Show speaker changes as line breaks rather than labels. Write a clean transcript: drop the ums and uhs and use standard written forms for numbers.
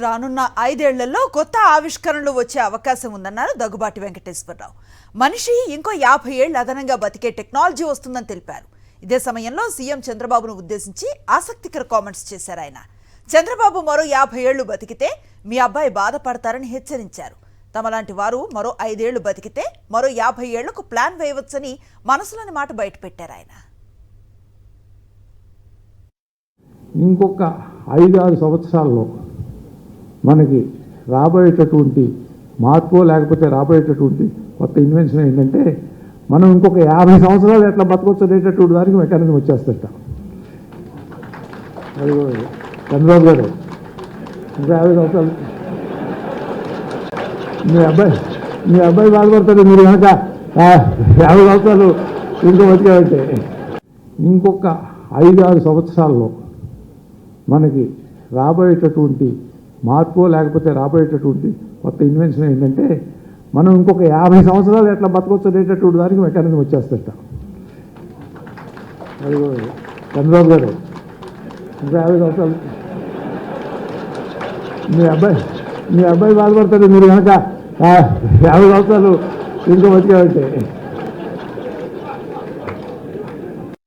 రానున్న 5 ఏళ్లలో కొత్త ఆవిష్కరణలు వచ్చే అవకాశం ఉందన్నారు దగ్గుబాటి వెంకటేశ్వరరావు. మనిషి ఇంకో 50 ఏళ్లు అదనంగా బతికే టెక్నాలజీ వస్తుందని తెలిపారు. ఇదే సమయంలో సీఎం చంద్రబాబును ఉద్దేశించి ఆసక్తికర కామెంట్స్ చేశారు ఆయన. చంద్రబాబు మరో 50 ఏళ్లు బతికితే మీ అబ్బాయి బాధపడతారని హెచ్చరించారు. తమలాంటి వారు మరో 5 ఏళ్లు బతికితే మరో 50 ఏళ్లకు ప్లాన్ వేయవచ్చని మనసులోని మాట బయటపెట్టారు ఆయన.
ఇంకొక 5-6 సంవత్సరాల్లో మనకి రాబోయేటటువంటి మార్పు లేకపోతే రాబోయేటటువంటి కొత్త ఇన్వెన్షన్ ఏంటంటే మనం ఇంకొక 50 సంవత్సరాలు ఎట్లా బతకొచ్చు అనేటటువంటి దానికి మెకానిజం వచ్చేస్తట. అది చంద్రబాబు గారు ఇంకా 50 సంవత్సరాలు మీ అబ్బాయి బాధపడతాడు. మీరు కనుక 50 సంవత్సరాలు ఇంకో బతికామంటే ఇంకొక 5-6 సంవత్సరాల్లో మనకి రాబోయేటటువంటి మార్పు లేకపోతే రాబోయేటటువంటి కొత్త ఇన్వెన్షన్ ఏంటంటే మనం ఇంకొక 50 సంవత్సరాలు ఎట్లా బతకొచ్చు అనేటటువంటి దానికి మెకానిజం వచ్చేస్తట. అది చంద్రబాబు గారు ఇంకా 50 సంవత్సరాలు మీ అబ్బాయి బాధపడతాడు. మీరు కనుక 50 సంవత్సరాలు ఇంకో బతికామంటే